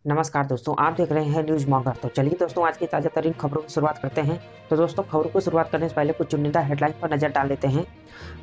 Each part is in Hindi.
नमस्कार दोस्तों, आप देख रहे हैं न्यूज़ मॉन्गर। तो चलिए दोस्तों, आज की ताज़ा तरीन खबरों की शुरुआत करते हैं। तो दोस्तों, खबरों को शुरुआत करने से पहले कुछ चुनिंदा हेडलाइन पर नजर डाल लेते हैं।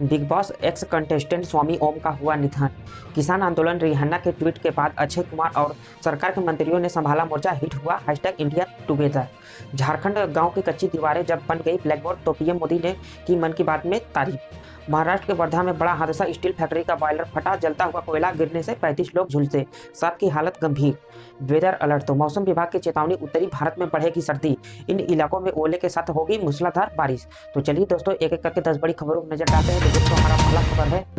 बिग बॉस एक्स कंटेस्टेंट स्वामी ओम का हुआ निधन। किसान आंदोलन, रिहाना के ट्वीट के बाद अक्षय कुमार और सरकार के मंत्रियों ने संभाला मोर्चा, हिट हुआ #इंडिया टुगेदर। झारखंड गांव की कच्ची दीवारें जब बन गई ब्लैकबोर्ड तो पीएम मोदी ने की मन की बात में तारीफ। महाराष्ट्र के वर्धा में बड़ा हादसा, स्टील फैक्ट्री का बॉयलर फटा, जलता हुआ कोयला गिरने से 35 लोग झुलसे, 7 की हालत गंभीर। वेदर अलर्ट, तो मौसम विभाग की चेतावनी, उत्तरी भारत में बढ़ेगी सर्दी, इन इलाकों में ओले के साथ होगी मूसलाधार बारिश। तो चलिए दोस्तों, एक एक करके 10 बड़ी खबरों को नजर डालते हैं। तो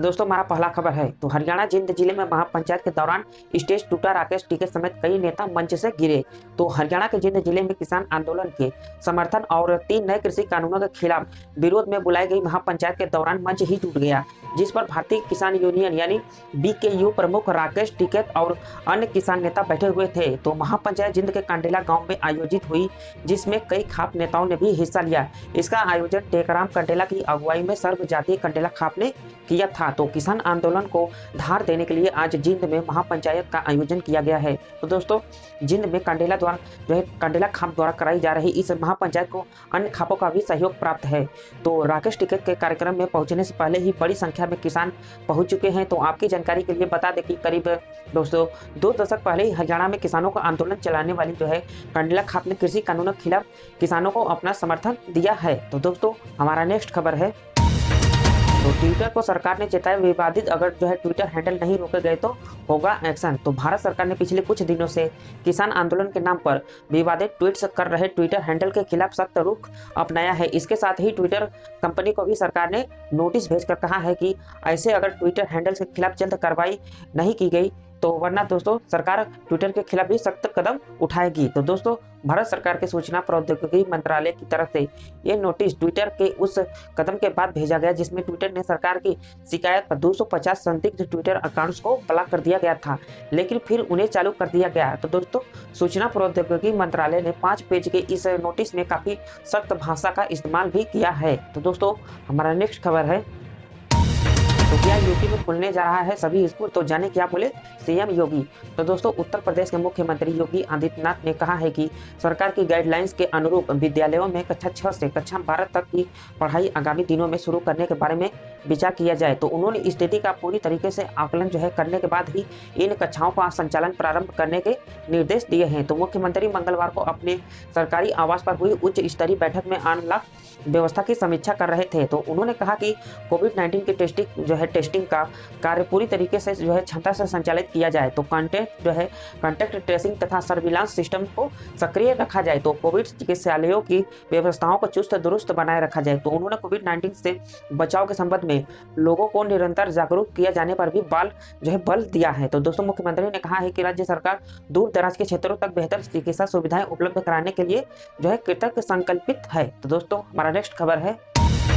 दोस्तों, हमारा पहला खबर है तो हरियाणा जिंद जिले में महापंचायत के दौरान स्टेज टूटा, राकेश टिकैत समेत कई नेता मंच से गिरे। तो हरियाणा के जिंद जिले में किसान आंदोलन के समर्थन और 3 नए कृषि कानूनों के खिलाफ विरोध में बुलाई गई महापंचायत के दौरान मंच ही टूट गया, जिस पर भारतीय किसान यूनियन यानी बीकेयू प्रमुख राकेश टिकैत और अन्य किसान नेता बैठे हुए थे। तो महापंचायत जिंद के कांडेला गांव में आयोजित हुई, जिसमें कई खाप नेताओं ने भी हिस्सा लिया। इसका आयोजन टेकराम कंडेला की अगुवाई में सर्व जातीय कंडेला खाप ने किया था। तो किसान आंदोलन को धार देने के लिए आज जिंद में महापंचायत का आयोजन किया गया है। तो दोस्तों, जिंद में कंडेला द्वारा कंडेला खाप द्वारा कराई जा रही इस महापंचायत को अन्य खापों का भी सहयोग प्राप्त है। तो राकेश टिकैत के कार्यक्रम में पहुंचने से पहले ही बड़ी संख्या में किसान पहुंच चुके हैं। तो आपकी जानकारी के लिए बता दें कि करीब दोस्तों 2 दशक पहले ही हरियाणा में किसानों का आंदोलन चलाने वाली कंडेला खाप ने कृषि कानूनों के खिलाफ किसानों को अपना समर्थन दिया है। तो दोस्तों, हमारा नेक्स्ट खबर है तो ट्विटर को सरकार ने चेताया, विवादित अगर ट्विटर हैंडल नहीं रोके गए तो होगा एक्शन। तो भारत सरकार ने पिछले कुछ दिनों से किसान आंदोलन के नाम पर विवादित ट्वीट्स कर रहे ट्विटर हैंडल के खिलाफ सख्त रुख अपनाया है। इसके साथ ही ट्विटर कंपनी को भी सरकार ने नोटिस भेजकर कहा है कि ऐसे अगर ट्विटर हैंडल्स के खिलाफ जल्द कार्रवाई नहीं की गई तो वरना दोस्तों सरकार ट्विटर के खिलाफ भी सख्त कदम उठाएगी। तो दोस्तों, भारत सरकार के सूचना प्रौद्योगिकी मंत्रालय की तरफ से ये नोटिस ट्विटर के उस कदम के बाद भेजा गया जिसमें ट्विटर ने सरकार की शिकायत पर 250 संदिग्ध ट्विटर अकाउंट्स को ब्लॉक कर दिया गया था, लेकिन फिर उन्हें चालू कर दिया गया। तो दोस्तों, सूचना प्रौद्योगिकी मंत्रालय ने 5 पेज के इस नोटिस में काफी सख्त भाषा का इस्तेमाल भी किया है। तो दोस्तों, हमारा नेक्स्ट खबर है तो क्या यूपी में खुलने जा रहा है सभी स्कूल, तो जाने क्या बोले सीएम योगी। तो दोस्तों, उत्तर प्रदेश के मुख्यमंत्री योगी आदित्यनाथ ने कहा है कि सरकार की गाइडलाइंस के अनुरूप विद्यालयों में कक्षा 6 से कक्षा 12 तक की पढ़ाई आगामी दिनों में शुरू करने के बारे में विचार किया जाए। तो उन्होंने स्थिति का पूरी तरीके से आकलन करने के बाद ही इन कक्षाओं का संचालन प्रारंभ करने के निर्देश दिए हैं। तो मुख्यमंत्री मंगलवार को अपने सरकारी आवास पर हुई उच्च स्तरीय बैठक में अनलॉक व्यवस्था की समीक्षा कर रहे थे। तो उन्होंने कहा कि कोविड-19 की टेस्टिंग का कार्य पूरी तरीके से क्षमता से संचालित किया जाए। तो कॉन्टैक्ट ट्रेसिंग तथा सर्विलांस सिस्टम को सक्रिय रखा जाए। तो कोविड चिकित्सालयों की व्यवस्थाओं को चुस्त दुरुस्त बनाए रखा जाए। तो उन्होंने कोविड-19 से बचाव के संबंध में लोगों को निरंतर जागरूक किया जाने पर भी बल दिया है। तो दोस्तों, मुख्यमंत्री ने कहा है कि राज्य सरकार दूर दराज के क्षेत्रों तक बेहतर चिकित्सा सुविधाएं उपलब्ध कराने के लिए कृतज्ञ संकल्पित है। तो दोस्तों, हमारा नेक्स्ट खबर है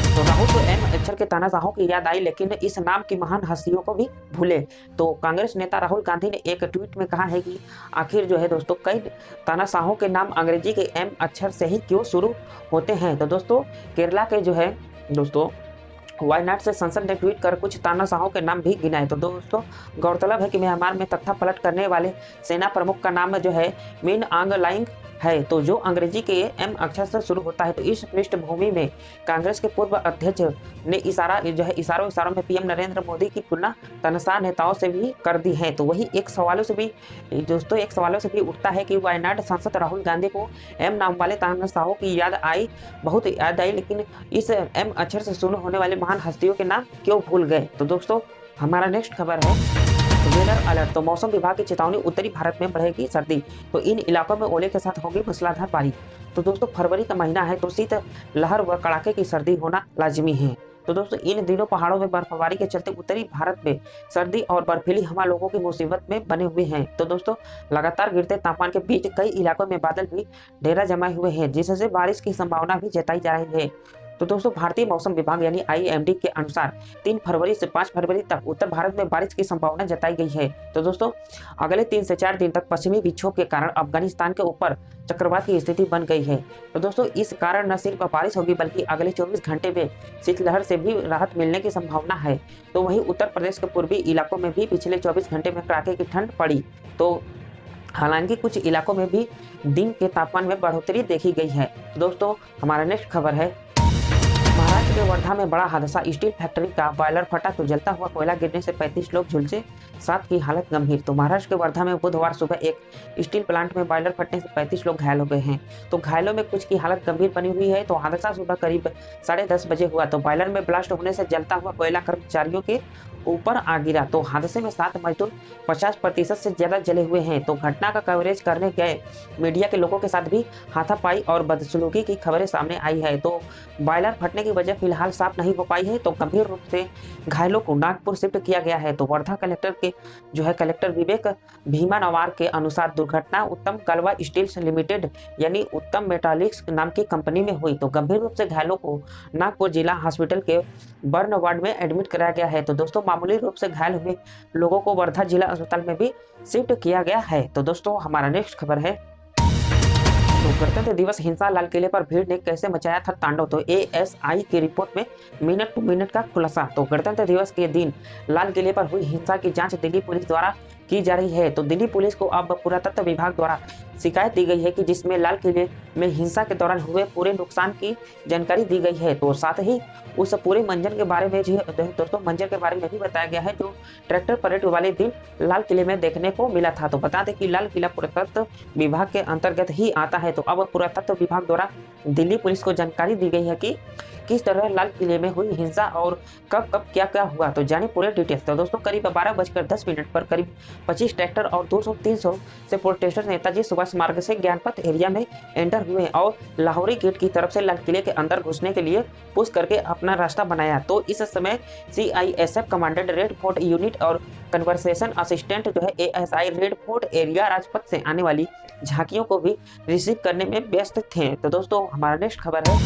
तो राहुल को एम अक्षर के तानाशाहों की याद आई, लेकिन इस नाम की महान हस्तियों को भी भूले। तो कांग्रेस नेता राहुल गांधी ने एक ट्वीट में कहा है कि आखिर दोस्तों कई तानाशाहों के नाम अंग्रेजी के एम अक्षर से ही क्यों शुरू होते हैं। तो दोस्तों, केरला के दोस्तों वायनाड से संसद ने ट्वीट कर कुछ तानाशाहों के नाम भी गिनाए। तो दोस्तों, गौरतलब है कि म्यांमार में तख्ता पलट करने वाले सेना प्रमुख का नाम मिन आंग लाइंग है, तो जो अंग्रेजी के एम अक्षर से शुरू होता है। तो इस पृष्ठभूमि में कांग्रेस के पूर्व अध्यक्ष ने इशारों में पीएम नरेंद्र मोदी की तुलना तानाशाह नेताओं से भी कर दी है। तो वही एक सवालों से भी उठता है कि वायनाड सांसद राहुल गांधी को एम नाम वाले तानाशाहों की बहुत याद आई, लेकिन इस एम अक्षर से शुरू होने वाले महान हस्तियों के नाम क्यों भूल गए। तो दोस्तों, हमारा नेक्स्ट खबर है वेदर अलर्ट, तो मौसम विभाग की चेतावनी, उत्तरी भारत में बढ़ेगी सर्दी, तो इन इलाकों में ओले के साथ होगी मूसलाधार बारिश। तो दोस्तों, फरवरी का महीना है तो शीत लहर व कड़ाके की सर्दी होना लाजमी है। तो दोस्तों, इन दिनों पहाड़ों में बर्फबारी के चलते उत्तरी भारत में सर्दी और बर्फीली हवा लोगों की मुसीबत में बने हुए हैं। तो दोस्तों, लगातार गिरते तापमान के बीच कई इलाकों में बादल भी डेरा जमाए हुए हैं, जिससे बारिश की संभावना भी जताई जा रही है। तो दोस्तों, भारतीय मौसम विभाग यानी आईएमडी के अनुसार 3 फरवरी से 5 फरवरी तक उत्तर भारत में बारिश की संभावना जताई गई है। तो दोस्तों, अगले 3 से 4 दिन तक पश्चिमी विक्षोभ के कारण अफगानिस्तान के ऊपर चक्रवात की स्थिति बन गई है। तो दोस्तों, इस कारण न सिर्फ बारिश होगी बल्कि अगले 24 घंटे में शीतलहर से भी राहत मिलने की संभावना है। तो वहीं उत्तर प्रदेश के पूर्वी इलाकों में भी पिछले 24 घंटे में कड़ाके की ठंड पड़ी। तो हालांकि कुछ इलाकों में भी दिन के तापमान में बढ़ोतरी देखी गई है। तो दोस्तों हमारा नेक्स्ट खबर है, महाराष्ट्र के वर्धा में बड़ा हादसा, स्टील फैक्ट्री का बॉयलर फटा तो जलता हुआ कोयला गिरने से 35 लोग झुलसे, 7 की हालत गंभीर। तो महाराष्ट्र के वर्धा में बुधवार सुबह एक स्टील प्लांट में बॉयलर फटने से 35 लोग घायल हो गए हैं। तो घायलों में कुछ की हालत गंभीर बनी हुई है। तो हादसा सुबह करीब 10:30 बजे हुआ। तो बॉयलर में ब्लास्ट होने से जलता हुआ कोयला कर्मचारियों के ऊपर आ गिरा। तो हादसे में 7 मजदूर 50% से ज्यादा जले हुए हैं। तो घटना का कवरेज करने गए मीडिया के लोगों के साथ भी हाथापाई और बदसलूकी की खबरें सामने आई है। तो बॉयलर फटने की वजह फिलहाल साफ नहीं हो पाई है। तो गंभीर रूप से घायलों को नागपुर शिफ्ट किया गया है। तो वर्धा कलेक्टर विवेक भीमानवार के अनुसार दुर्घटना उत्तम गलवा स्टील्स लिमिटेड यानी उत्तम मेटालिक्स नाम की कंपनी में हुई। तो गंभीर रूप से घायलों को नागपुर जिला हॉस्पिटल के बर्न वार्ड में एडमिट कराया गया है। तो दोस्तों मामूली रूप से घायल हुए लोगों को वर्धा जिला अस्पताल में भी शिफ्ट किया गया है। तो दोस्तों हमारा नेक्स्ट खबर है, तो गणतंत्र दिवस हिंसा, लाल किले पर भीड़ ने कैसे मचाया था तांडव। तो एएसआई की रिपोर्ट में मिनट टू मिनट का खुलासा। तो गणतंत्र दिवस के दिन लाल किले पर हुई हिंसा की जांच दिल्ली पुलिस द्वारा की जा रही है। तो दिल्ली पुलिस को अब पुरातत्व विभाग द्वारा शिकायत दी गई है कि जिसमें लाल किले में हिंसा के दौरान हुए पूरे नुकसान की जानकारी दी गई है। तो साथ ही उस पूरे मंजर के बारे में भी बताया गया है जो ट्रैक्टर परेड वाले दिन लाल किले में देखने को मिला था। तो बता दें कि लाल किला पुरातत्व विभाग के अंतर्गत ही आता है। तो अब पुरातत्व विभाग द्वारा दिल्ली पुलिस को जानकारी दी गई है कि किस तरह लाल किले में हुई हिंसा और कब कब क्या क्या हुआ। तो जाने पूरे डिटेल्स। तो दोस्तों करीब 12:10 पर करीब 25 ट्रैक्टर और 200-300 से प्रोटेस्टर नेताजी सुभाष मार्ग से ज्ञानपथ एरिया में एंटर हुए और लाहौरी गेट की तरफ से लाल किले के अंदर घुसने के लिए पुश करके अपना रास्ता बनाया। तो इस समय CISF commandant red fort unit और कन्वर्सेशन असिस्टेंट जो है ASI red fort area Rajpath से आने वाली झांकियों को भी रिसीव करने में व्यस्त थे। तो दोस्तों हमारा नेक्स्ट खबर है,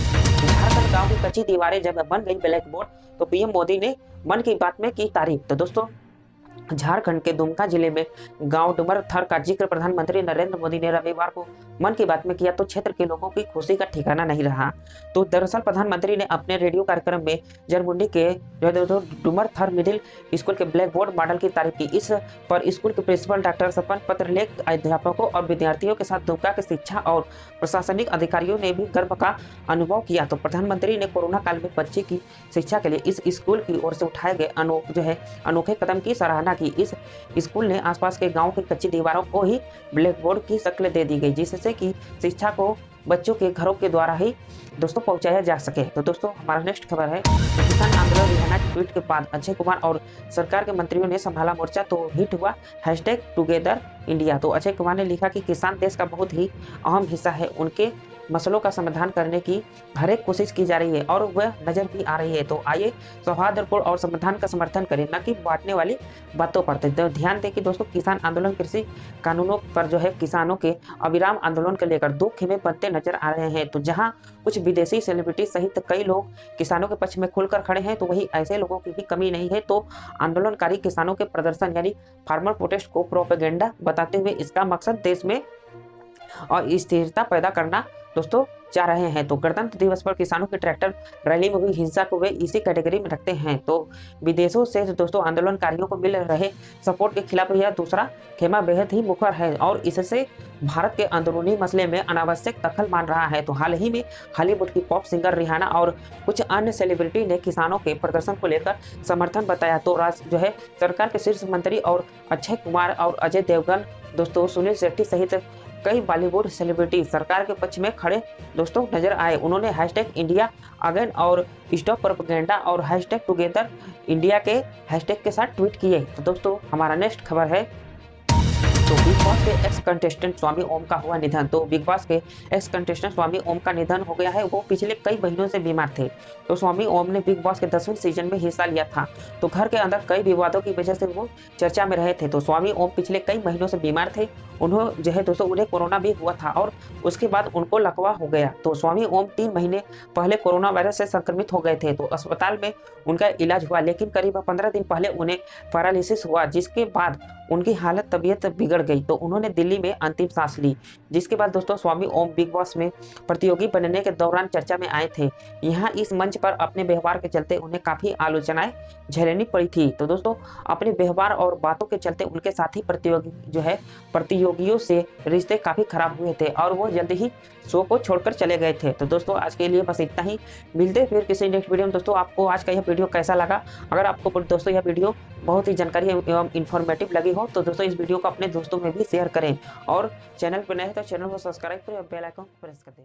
झारखंड गांव की कच्ची दीवारें जब बन गई ब्लैक बोर्ड तो पीएम मोदी ने मन की बात में की तारीफ। तो दोस्तों झारखंड के दुमका जिले में गांव डुमर थर का जिक्र प्रधानमंत्री नरेंद्र मोदी ने रविवार को मन की बात में किया। तो क्षेत्र के लोगों की खुशी का ठिकाना नहीं रहा। तो दरअसल प्रधानमंत्री ने अपने रेडियो कार्यक्रम में जरमुंडी के डुमर थर मिडिल स्कूल के ब्लैक बोर्ड मॉडल की तारीफ की। इस पर स्कूल के प्रिंसिपल डॉक्टर सपन पत्रलेख, अध्यापकों और विद्यार्थियों के साथ दुमका के शिक्षा और प्रशासनिक अधिकारियों ने भी गर्व का अनुभव किया। तो प्रधानमंत्री ने कोरोना काल में बच्चे की शिक्षा के लिए इस स्कूल की ओर से उठाए गए अनोखे कदम की सराहना की। इस स्कूल ने आसपास के गांव की कच्ची दीवारों को ही ब्लैक बोर्ड की शक्ल दे दी गई, जिससे कि शिक्षा को बच्चों के घरों के द्वारा ही दोस्तों पहुंचाया जा सके। तो दोस्तों हमारा नेक्स्ट खबर है, किसान आंदोलन रिहाना की ट्वीट के बाद अक्षय कुमार और सरकार के मंत्रियों ने संभाला मोर्चा। तो हिट हुआ #टुगेदर इंडिया। तो अक्षय कुमार ने लिखा कि किसान देश का बहुत ही अहम हिस्सा है, उनके मसलों का समाधान करने की हर एक कोशिश की जा रही है और वह नजर भी आ रही है। तो आइए सौहार्दपूर्ण और समाधान का समर्थन करें, न कि बांटने वाली बातों पर। तो ध्यान दें कि दोस्तों किसान आंदोलन कृषि कानूनों पर जो है किसानों के अविराम आंदोलन को लेकर दो खेमे बनते नजर आ रहे हैं। तो जहां कुछ विदेशी सेलिब्रिटी सहित कई लोग किसानों के पक्ष में खुलकर खड़े हैं, तो वही ऐसे लोगों की भी कमी नहीं है। तो आंदोलनकारी किसानों के प्रदर्शन यानी फार्मर प्रोटेस्ट को प्रोपेगेंडा बताते हुए इसका मकसद देश में और स्थिरता पैदा करना दोस्तों चाह रहे हैं। तो गणतंत्र दिवस पर किसानों की ट्रैक्टर रैली में हुई हिंसा को वे इसी कैटेगरी में रखते हैं। तो विदेशों से दोस्तों आंदोलनकारियों को मिल रहे सपोर्ट के खिलाफ यह दूसरा खेमा बेहद ही मुखर है और इससे भारत के अंदरूनी मसले में अनावश्यक दखल मान रहा है। तो हाल ही में हॉलीवुड की पॉप सिंगर रिहाना और कुछ अन्य सेलिब्रिटी ने किसानों के प्रदर्शन को लेकर समर्थन बताया। तो सरकार के शीर्ष मंत्री और अक्षय कुमार और अजय देवगन दोस्तों सुनील शेट्टी सहित कई बॉलीवुड सेलिब्रिटी सरकार के पक्ष में खड़े दोस्तों नजर आए। उन्होंने #इंडिया अगेन और स्टॉप प्रोपेगेंडा और #टुगेदर इंडिया के हैशटैग के साथ ट्वीट किए। तो दोस्तों हमारा नेक्स्ट खबर है, तो बिग बॉस के एक्स कंटेस्टेंट स्वामी ओम का हुआ निधन। तो बिग बॉस के एक्स कंटेस्टेंट स्वामी ओम का निधन हो गया है। वो पिछले कई महीनों से बीमार थे। तो स्वामी ओम ने बिग बॉस के 10वें सीजन में हिस्सा लिया था। तो घर के अंदर कई विवादों की वजह से वो चर्चा में रहे थे। तो स्वामी ओम पिछले कई महीनों से बीमार थे। उन्हें कोरोना भी हुआ था और उसके बाद उनको लकवा हो गया। तो स्वामी ओम 3 महीने पहले कोरोना वायरस से संक्रमित हो गए थे। तो अस्पताल में उनका इलाज हुआ, लेकिन करीब 15 दिन पहले उन्हें पैरालिसिस हुआ, जिसके बाद उनकी तबीयत बिगड़ गई। तो उन्होंने दिल्ली में अंतिम सांस ली, जिसके बाद दोस्तों स्वामी ओम बिग बॉस में प्रतियोगी बनने के दौरान चर्चा में आए थे। यहाँ इस मंच पर अपने व्यवहार के चलते उन्हें काफी आलोचनाएं झेलनी पड़ी थी। तो दोस्तों अपने व्यवहार और बातों के चलते उनके साथी प्रतियोगी प्रतियोगियों से रिश्ते काफ़ी खराब हुए थे और वो जल्द ही शो को छोड़कर चले गए थे। तो दोस्तों आज के लिए बस इतना ही, मिलते हैं फिर किसी नेक्स्ट वीडियो में। दोस्तों आपको आज का यह वीडियो कैसा लगा? अगर आपको दोस्तों यह वीडियो बहुत ही जानकारी एवं इन्फॉर्मेटिव लगी हो तो दोस्तों इस वीडियो को अपने दोस्तों में भी शेयर करें और चैनल पर नए हैं तो चैनल को सब्सक्राइब करें और बेल आइकन प्रेस कर दें।